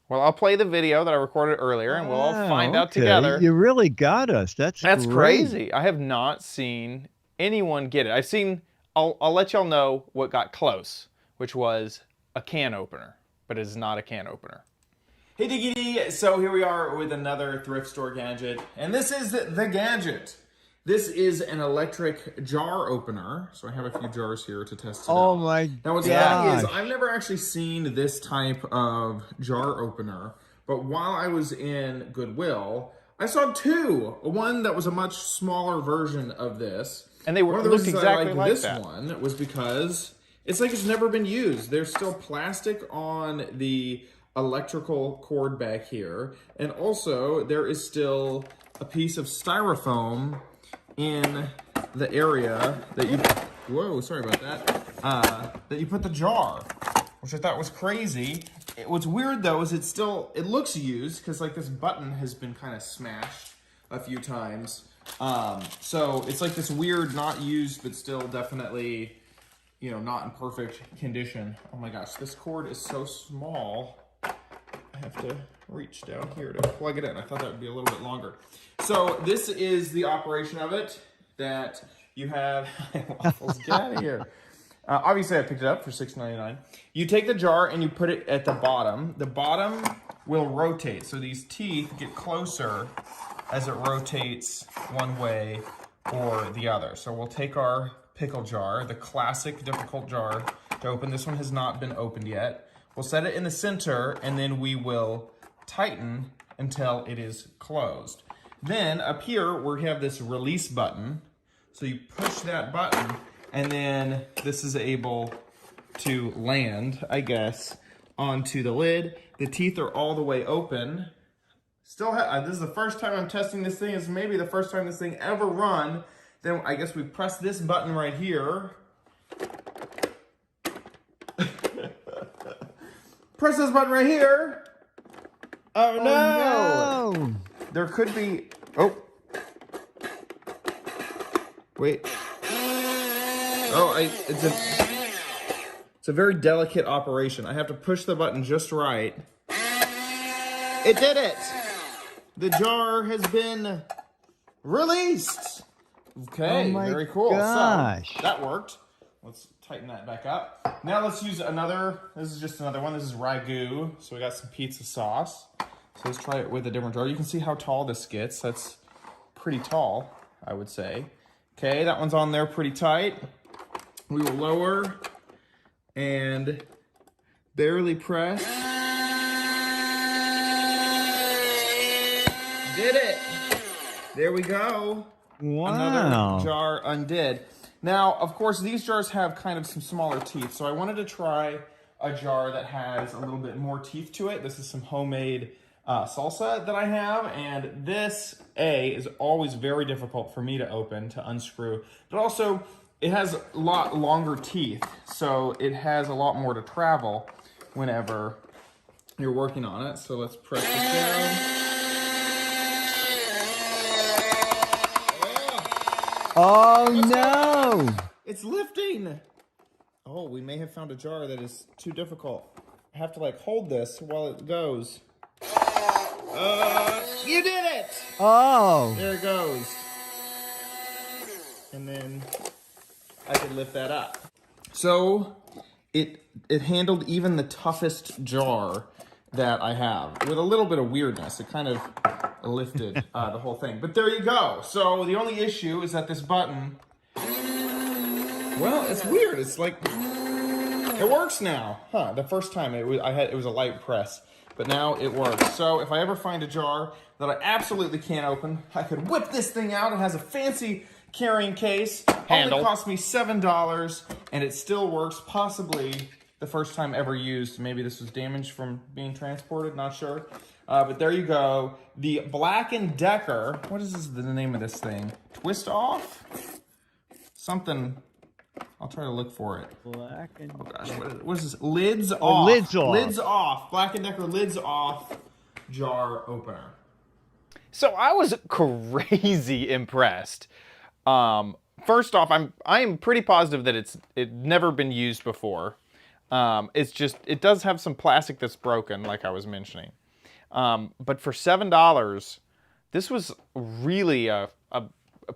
Well, I'll play the video that I recorded earlier, and we'll all find out together. You really got us. That's crazy. I have not seen anyone get it. I've seen, I'll let y'all know what got close, which was a can opener, but it is not a can opener. Hey Diggity, so here we are with another thrift store gadget, and this is the gadget. This is an electric jar opener, so I have a few jars here to test it out. Oh my Now what's funny is I've never actually seen this type of jar opener, but while I was in Goodwill, I saw two. One that was a much smaller version of this. And they One of the looked reasons I exactly liked like this that. one was because it's like it's never been used. There's still plastic on the electrical cord back here, and also there is still a piece of styrofoam in the area that you, whoa, sorry about that, that you put the jar, which I thought was crazy. What's weird though is it looks used because like this button has been kind of smashed a few times. So it's like this weird, not used, but still definitely, you know, not in perfect condition. Oh my gosh, this cord is so small. I have to reach down here to plug it in. I thought that would be a little bit longer. So this is the operation of it that you have. Waffles, get out of here. Obviously, I picked it up for $6.99. You take the jar and you put it at the bottom. The bottom will rotate, so these teeth get closer as it rotates one way or the other. So we'll take our pickle jar, the classic difficult jar to open. This one has not been opened yet. We'll set it in the center, and then we will tighten until it is closed. Then up here, we have this release button. So you push that button, and then this is able to land, I guess, onto the lid. The teeth are all the way open. Still, this is the first time I'm testing this thing. It's maybe the first time this thing ever run. Then I guess we press this button right here. Press this button right here. Oh no! There could be, oh. Wait. Oh, it's a very delicate operation. I have to push the button just right. It did it! The jar has been released. Okay, very cool. Gosh. So that worked. Let's tighten that back up. Now let's use another, this is just another one. This is ragu. So we got some pizza sauce. So let's try it with a different jar. You can see how tall this gets. That's pretty tall, I would say. Okay, that one's on there pretty tight. We will lower and barely press. Did it! There we go. Wow. Another jar undid. Now, of course, these jars have kind of some smaller teeth, so I wanted to try a jar that has a little bit more teeth to it. This is some homemade salsa that I have, and this, is always very difficult for me to open, to unscrew, but also it has a lot longer teeth, so it has a lot more to travel whenever you're working on it. So let's press this down. Oh no! It's lifting! Oh, we may have found a jar that is too difficult. I have to like hold this while it goes. You did it! Oh! There it goes. And then I can lift that up. So it handled even the toughest jar that I have with a little bit of weirdness. It kind of lifted the whole thing. But there you go. So the only issue is that this button, well, it's weird. It's like, it works now. Huh, the first time it was a light press, but now it works. So if I ever find a jar that I absolutely can't open, I could whip this thing out. It has a fancy carrying case. Handle. Only cost me $7, and it still works. Possibly the first time ever used. Maybe this was damaged from being transported, not sure. But there you go. The Black & Decker, what is the name of this thing? Twist Off? Something, I'll try to look for it. Black and Oh gosh, what is this? Lids Off. Lids Off. Lids Off. Black & Decker Lids Off jar opener. So I was crazy impressed. First off, I am pretty positive that it's never been used before. It's just, it does have some plastic that's broken, like I was mentioning. But for $7, this was really a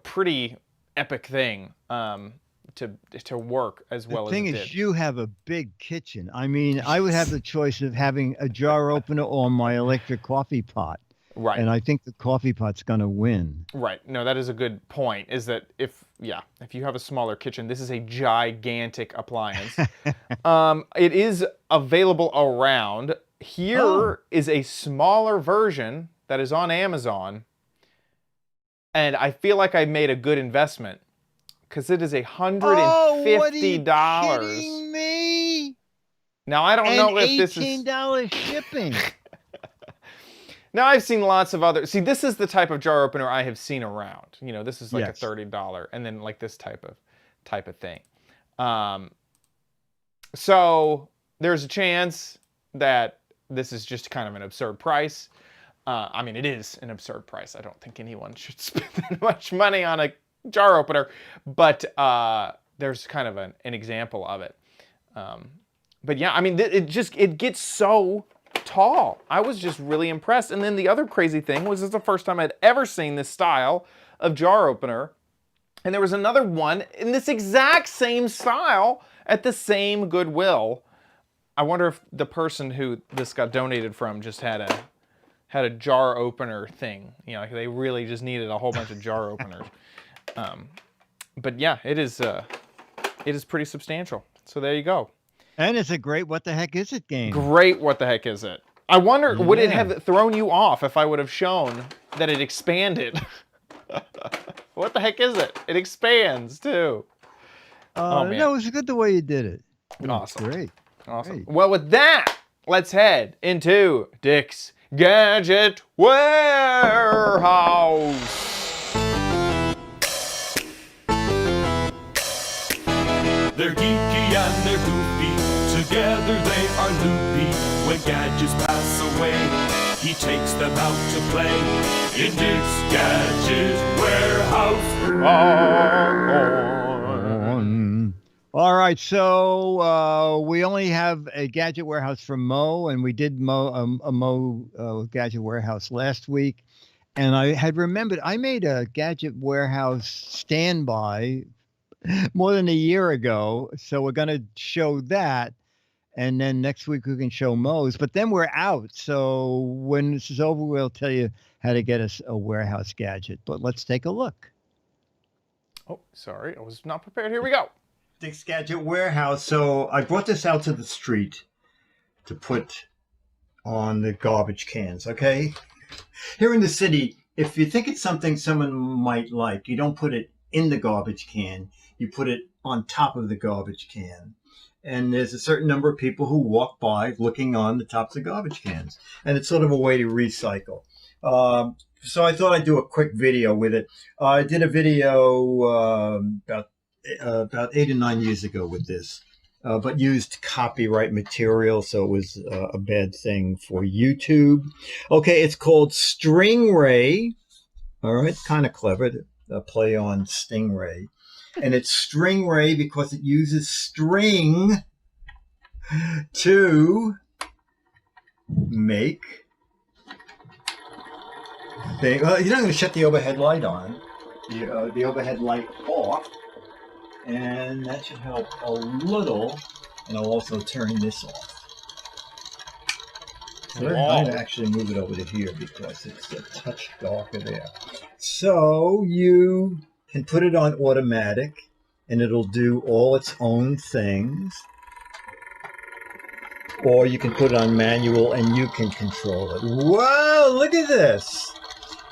pretty epic thing to work as well The as thing it is, did. you have a big kitchen. I mean, I would have the choice of having a jar opener or my electric coffee pot. Right. And I think the coffee pot's going to win. Right. No, that is a good point. Is that if you have a smaller kitchen, this is a gigantic appliance. It is available around. Here is a smaller version that is on Amazon, and I feel like I made a good investment because it is $150. Oh, what are you kidding me? Now I don't know if this is $18 shipping. Now I've seen lots of other. See, this is the type of jar opener I have seen around. You know, this is like Yes. a $30, and then like this type of thing. So there's a chance that this is just kind of an absurd price. I mean, it is an absurd price. I don't think anyone should spend that much money on a jar opener, but there's kind of an example of it. But yeah, I mean, it gets so tall. I was just really impressed. And then the other crazy thing was, this is the first time I'd ever seen this style of jar opener. And there was another one in this exact same style at the same Goodwill. I wonder if the person who this got donated from just had a jar opener thing. You know, like they really just needed a whole bunch of jar openers. But yeah, it is pretty substantial. So there you go. And it's a great What the Heck Is It game. Great, what the heck is it? I wonder, would it have thrown you off if I would have shown that it expanded? What the heck is it? It expands too. Oh man. No, it was good the way you did it. Awesome. Great. Awesome. Great. Well, with that, let's head into Dick's Gadget Warehouse. They're geeky and they're goofy, together they are loopy. When gadgets pass away, he takes them out to play in Dick's Gadget Warehouse. All right, so we only have a Gadget Warehouse from Mo, and we did a Mo Gadget Warehouse last week. And I had remembered I made a Gadget Warehouse standby more than a year ago. So we're going to show that. And then next week we can show Mo's. But then we're out. So when this is over, we'll tell you how to get us a warehouse gadget. But let's take a look. Oh, sorry, I was not prepared. Here we go. Dick's Gadget Warehouse. So I brought this out to the street to put on the garbage cans, okay? Here in the city, if you think it's something someone might like, you don't put it in the garbage can. You put it on top of the garbage can. And there's a certain number of people who walk by looking on the tops of garbage cans. And it's sort of a way to recycle. So I thought I'd do a quick video with it. I did a video about 8 or 9 years ago with this, but used copyright material, so it was a bad thing for YouTube. Okay, it's called Stingray. All right, kind of clever, play on Stingray. And it's Stingray because it uses string to make things. Well, you're not going to shut the overhead light on, the overhead light off, and that should help a little. And I'll also turn this off. So I'd actually move it over to here because it's a touch darker there. So you can put it on automatic and it'll do all its own things. Or you can put it on manual and you can control it. Whoa, look at this.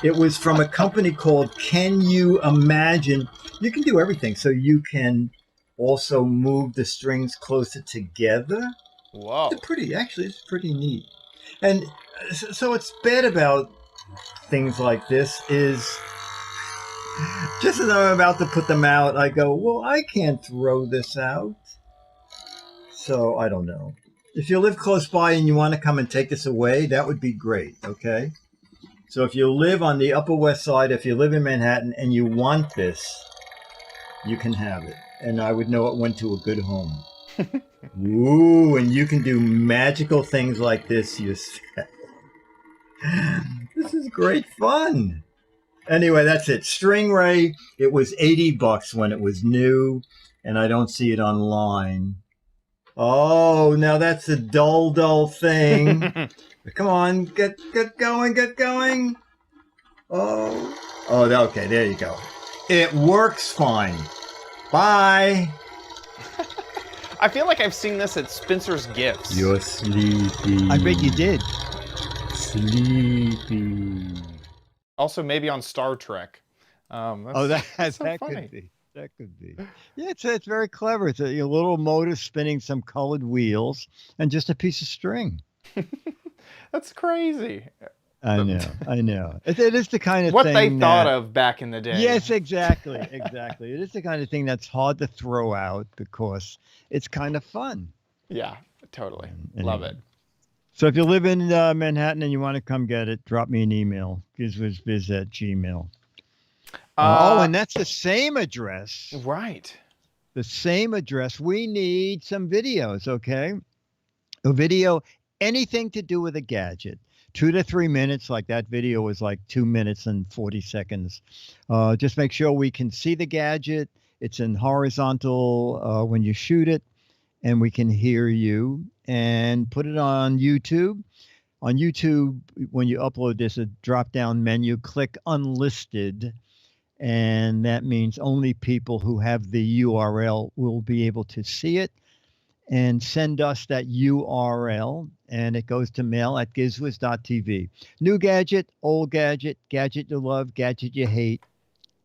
It was from a company called Can You Imagine? You can do everything. So you can also move the strings closer together. Whoa. It's pretty neat. And so what's bad about things like this is just as I'm about to put them out, I go, well, I can't throw this out. So I don't know. If you live close by and you want to come and take this away, that would be great, okay? So if you live on the Upper West Side, if you live in Manhattan and you want this, you can have it. And I would know it went to a good home. Ooh, and you can do magical things like this yourself. This is great fun. Anyway, that's it. Stingray. It was $80 when it was new, and I don't see it online. Oh, now that's a dull thing. Come on, get going. Oh, okay, there you go. It works fine. Bye. I feel like I've seen this at Spencer's Gifts. You're sleepy. I bet you did. Sleepy. Also, maybe on Star Trek. That's so that funny. could be. That could be. Yeah, it's very clever. It's a little motor spinning some colored wheels and just a piece of string. That's crazy. I know. It is the kind of What thing they thought of back in the day. Yes, exactly. It is the kind of thing that's hard to throw out because it's kind of fun. Yeah, totally. Anyway. Love it. So if you live in Manhattan and you want to come get it, drop me an email, gizwizbiz@gmail.com. And that's the same address. Right. The same address. We need some videos, okay? A video, anything to do with a gadget. 2 to 3 minutes, like that video was like 2 minutes and 40 seconds. Just make sure we can see the gadget. It's in horizontal when you shoot it, and we can hear you. And put it on YouTube. On YouTube, when you upload this, a drop-down menu, click Unlisted. And that means only people who have the URL will be able to see it. And send us that URL, and it goes to mail@gizwiz.tv. New gadget, old gadget, gadget you love, gadget you hate,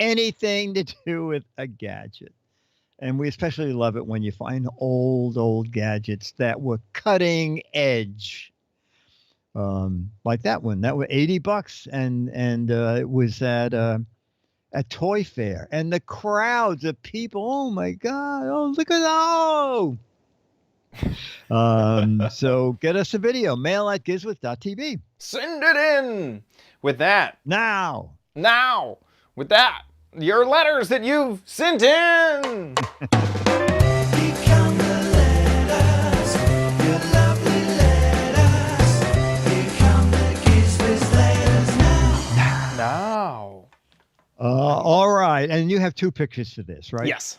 anything to do with a gadget. And we especially love it when you find old gadgets that were cutting edge. Like that one. That was $80, and it was at a toy fair. And the crowds of people, oh my God, oh, look at that. So get us a video, mail@gizwiz.tv. Send it in with that. Now, with that, your letters that you've sent in. Become the letters, your lovely letters. Become the Giz Wiz letters now. all right. And you have 2 pictures for this, right? Yes.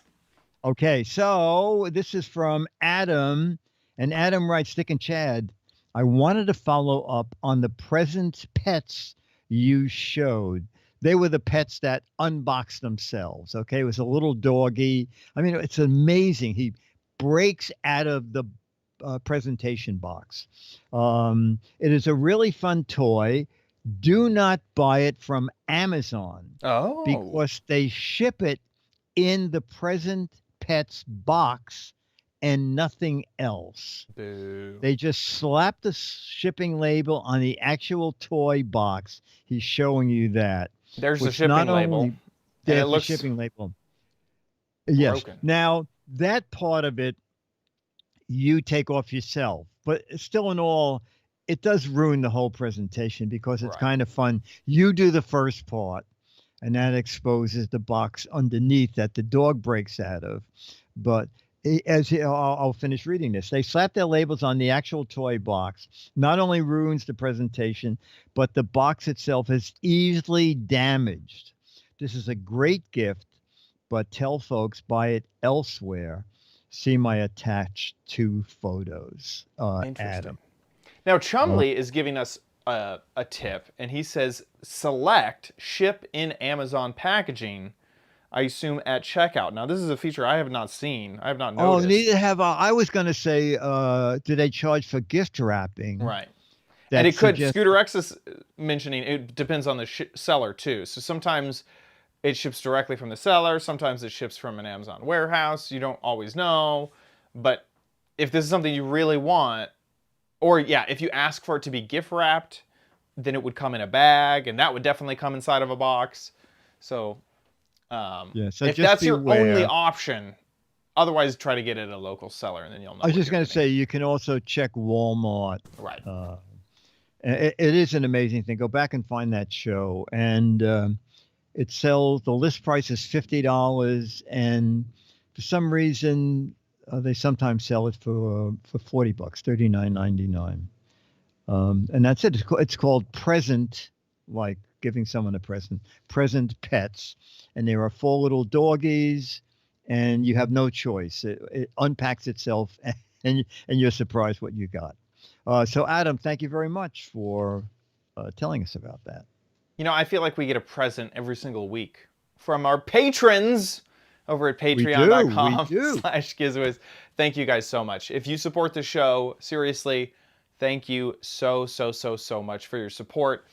Okay, so this is from Adam, and Adam writes, Dick and Chad, I wanted to follow up on the present pets you showed. They were the pets that unboxed themselves, okay? It was a little doggy. I mean, it's amazing. He breaks out of the presentation box. It is a really fun toy. Do not buy it from Amazon. Oh. Because they ship it in the present pet's box and nothing else. Boo. They just slap the shipping label on the actual toy box. He's showing you that. There's the which shipping not label. only- And There's it the looks shipping label. Yes. broken. Now, that part of it, you take off yourself. But still in all, it does ruin the whole presentation because it's Right. kind of fun. You do the first part, and that exposes the box underneath that the dog breaks out of. But I'll finish reading this. They slap their labels on the actual toy box. Not only ruins the presentation, but the box itself is easily damaged. This is a great gift, but tell folks buy it elsewhere. See my attached 2 photos. Interesting. Adam. Now, Chumley is giving us a tip, and he says, select ship in Amazon packaging, I assume at checkout. Now, this is a feature I have not seen. I have not noticed. Oh, neither have I. I was going to say, do they charge for gift wrapping? Right. That And it could, suggests- Scooter X is mentioning, it depends on the seller too. So sometimes it ships directly from the seller. Sometimes it ships from an Amazon warehouse. You don't always know. But if this is something you really want, or yeah, if you ask for it to be gift wrapped, then it would come in a bag, and that would definitely come inside of a box. So, so if just that's your beware. only option, otherwise try to get it at a local seller, and then you'll know. I was what just you're going to getting. say, you can also check Walmart. Right. It is an amazing thing. Go back and find that show. And it sells, the list price is $50. And for some reason, they sometimes sell it for $40, $39.99. And that's it. It's called Present, like giving someone a present pets, and there are 4 little doggies, and you have no choice. It unpacks itself, and you're surprised what you got. So Adam, thank you very much for telling us about that. You know, I feel like we get a present every single week from our patrons over at patreon.com/GizWiz. Thank you guys so much. If you support the show, seriously, thank you so much for your support.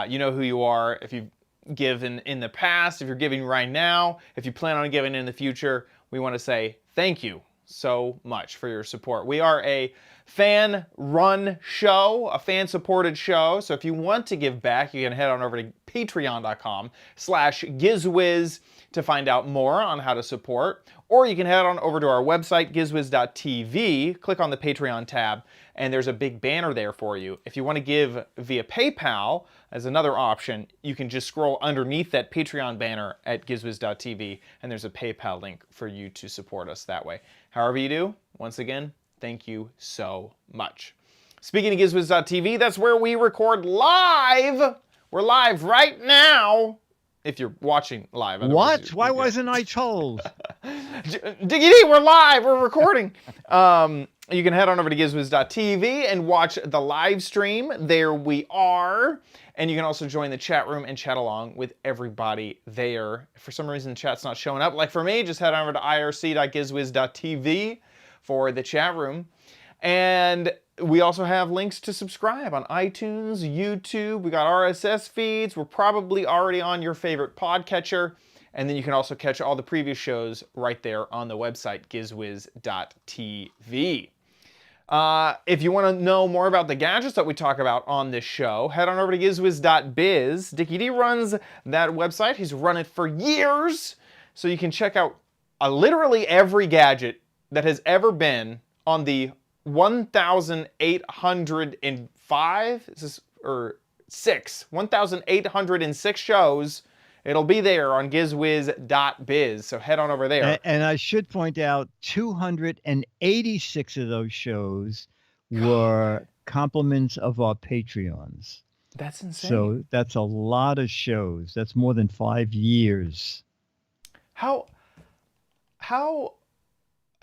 You know who you are. If you've given in the past, if you're giving right now, if you plan on giving in the future, we want to say thank you so much for your support. We are a fan-run show, a fan-supported show. So if you want to give back, you can head on over to patreon.com/GizWiz to find out more on how to support. Or you can head on over to our website, gizwiz.tv, click on the Patreon tab, and there's a big banner there for you. If you want to give via PayPal as another option, you can just scroll underneath that Patreon banner at gizwiz.tv, and there's a PayPal link for you to support us that way. However you do, once again, thank you so much. Speaking of gizwiz.tv, that's where we record live. We're live right now. If you're watching live. What? Why wasn't I told? Diggity, we're live. We're recording. You can head on over to gizwiz.tv and watch the live stream. There we are. And you can also join the chat room and chat along with everybody there. If for some reason the chat's not showing up, like for me, just head on over to irc.gizwiz.tv for the chat room. And we also have links to subscribe on iTunes, YouTube. We got RSS feeds. We're probably already on your favorite podcatcher. And then you can also catch all the previous shows right there on the website, gizwiz.tv. If you want to know more about the gadgets that we talk about on this show, head on over to gizwiz.biz. Dickie D runs that website. He's run it for years. So you can check out literally every gadget that has ever been on the 1,806 shows. It'll be there on gizwiz.biz. So head on over there. And I should point out 286 of those shows were compliments of our Patreons. That's insane. So that's a lot of shows. That's more than 5 years. How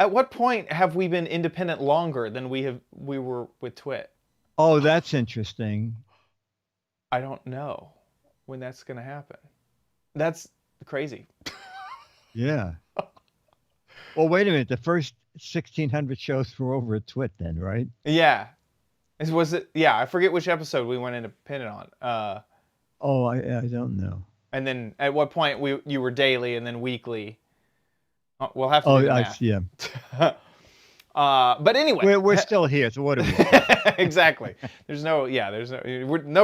at what point have we been independent longer than we were with Twit? Oh, that's interesting. I don't know when that's going to happen. That's crazy. Yeah. Well, wait a minute. The first 1,600 shows were over at Twit then, right? Yeah. Was it? Yeah, I forget which episode we went independent on. I don't know. And then at what point you were daily and then weekly? We'll have to do the math. Yeah. But anyway, we're still here. So what are we? Exactly. There's no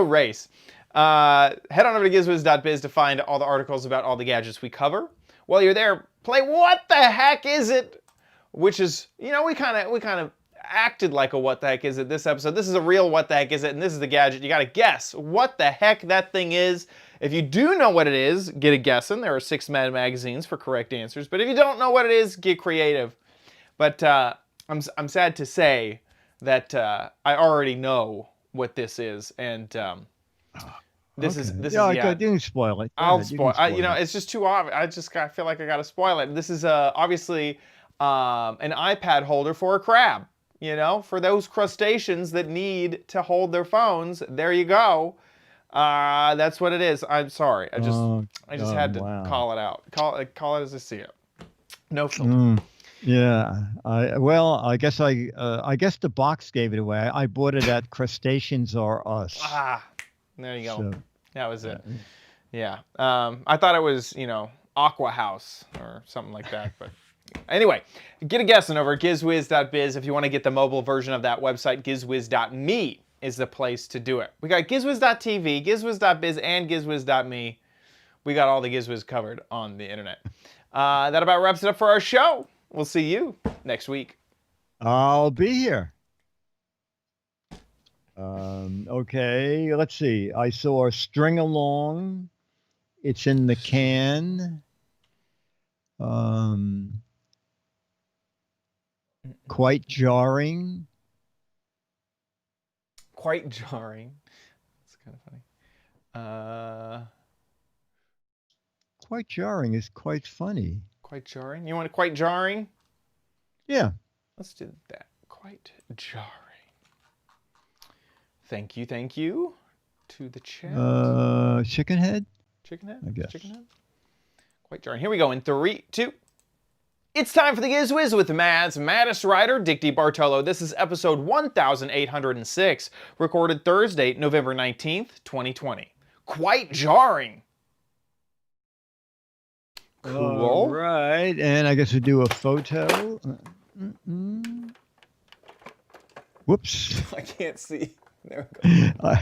race. Head on over to gizwiz.biz to find all the articles about all the gadgets we cover. While you're there, play What the Heck Is It? Which is, we kind of acted like a What the Heck Is It this episode. This is a real What the Heck Is It, and this is the gadget. You got to guess what the heck that thing is. If you do know what it is, get a guessing. There are 6 Mad magazines for correct answers. But if you don't know what it is, get creative. But I'm sad to say that I already know what this is, and this is. I didn't spoil it. I'll spoil. It's just too obvious. I feel like I got to spoil it. This is obviously an iPad holder for a crab. For those crustaceans that need to hold their phones. There you go. That's what it is. I'm sorry. I just had to call it out. Call it as I see it. No filter. Yeah. I guess the box gave it away. I bought it at Crustaceans Are Us. There you go. So, that was it. Yeah. I thought it was, Aqua House or something like that, but anyway, get a guessing over at gizwiz.biz. If you want to get the mobile version of that website, gizwiz.me is the place to do it. We got gizwiz.tv, gizwiz.biz, and gizwiz.me. We got all the Gizwiz covered on the internet. That about wraps it up for our show. We'll see you next week. I'll be here. Okay, let's see. I saw a String Along. It's in the can. Quite jarring. Quite jarring. That's kind of funny. Quite jarring is quite funny. Quite jarring. You want it quite jarring? Yeah. Let's do that. Quite jarring. Thank you to the chat. Chicken head? Chicken head? I guess. Chicken head? Quite jarring. Here we go in 3, 2. It's time for the Giz Wiz with Mads Maddest writer, Dick D. Bartolo. This is episode 1806, recorded Thursday, November 19th, 2020. Quite jarring. Cool. All right, and I guess we do a photo. Whoops. I can't see. There we go.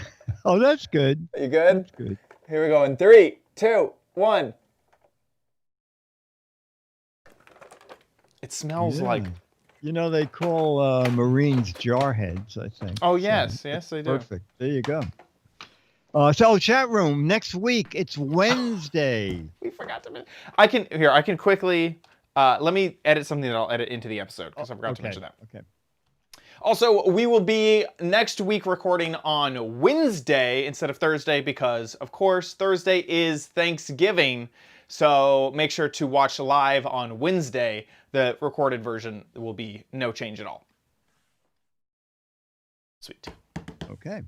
Oh, that's good. Are you good? That's good. Here we go in 3, 2, 1. It smells like... You know, they call Marines jarheads, I think. Oh, yes. So, yes, they do. Perfect. There you go. So, chat room, next week, it's Wednesday. We forgot to mention... I can quickly... let me edit something that I'll edit into the episode, because I forgot to mention that. Okay. Also, we will be next week recording on Wednesday instead of Thursday because, of course, Thursday is Thanksgiving. So make sure to watch live on Wednesday. The recorded version will be no change at all. Sweet. Okay.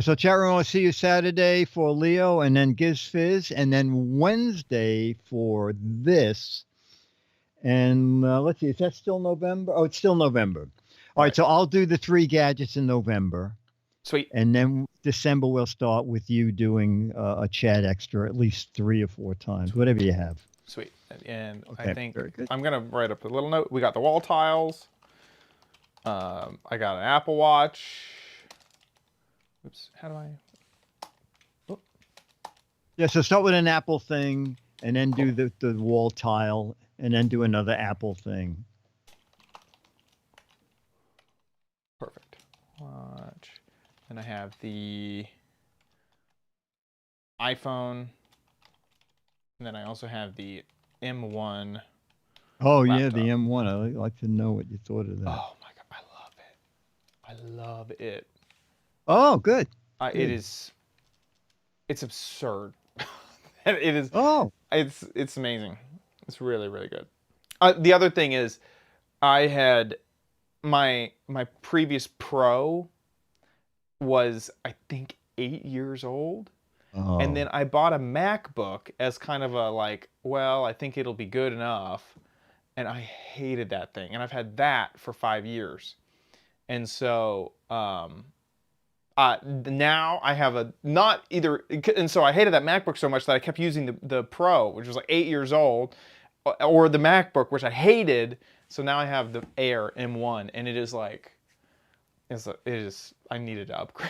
So chat room, I'll see you Saturday for Leo, and then Giz Fizz, and then Wednesday for this. And let's see, is that still November? Oh, it's still November. All right, so I'll do the 3 gadgets in November. Sweet. And then December we'll start with you doing a chat extra at least 3 or 4 times, whatever you have. Sweet. And Okay, I think very good. I'm going to write up a little note. We got the wall tiles. I got an Apple Watch. Oops, how do I... Oh. Yeah, so start with an Apple thing, and then do the wall tile, and then do another Apple thing. Perfect. Watch. And I have the iPhone. And then I also have the M1. Oh, laptop. yeah, the M1. I'd like to know what you thought of that. Oh, my God. I love it. I love it. Oh, good. It is... It's absurd. It is... Oh. It's amazing. It's really, really good. The other thing is, I had my previous Pro was, I think, 8 years old. Oh. And then I bought a MacBook as kind of a like, well, I think it'll be good enough. And I hated that thing. And I've had that for 5 years. And so now I have a not either. And so I hated that MacBook so much that I kept using the Pro, which was like 8 years old, or the MacBook, which I hated. So now I have the Air M1, and it is like, I needed to upgrade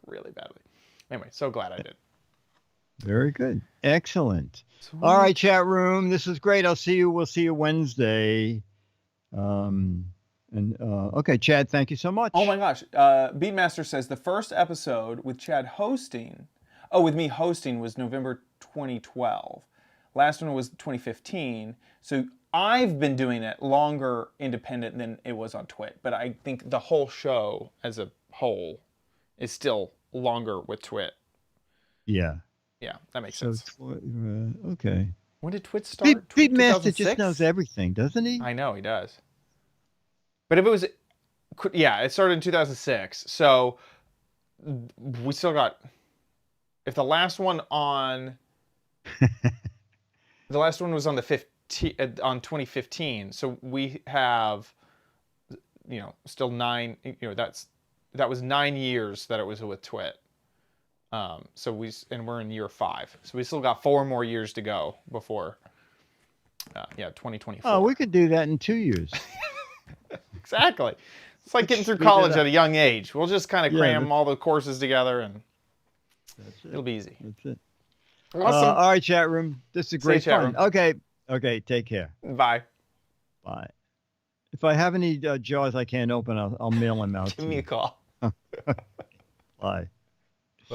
really badly. Anyway, so glad I did. Very good. Excellent. Sweet. All right, chat room. This is great. We'll see you Wednesday. Okay, Chad, thank you so much. Oh my gosh. Beatmaster says the first episode with Chad hosting, with me hosting was November 2012. Last one was 2015. So I've been doing it longer independent than it was on Twit. But I think the whole show as a whole is still longer with Twit. Yeah. Yeah, that makes sense. Okay. When did Twit start? Beatmaster just knows everything, doesn't he? I know, he does. But if it was... Yeah, it started in 2006. So we still got... If the last one on... the last one was on on 2015. So we have, still 9... that was 9 years that it was with Twit. So we're in year 5. So we still got 4 more years to go before 2024. Oh, we could do that in 2 years. Exactly. It's like getting through college at a young age. We'll just kind of cram all the courses together and it'll be easy. That's it. Awesome. All right, chat room. This is great chat fun. room. Okay, take care. Bye. Bye. If I have any jars I can't open, I'll mail them out. Give me a call. Bye.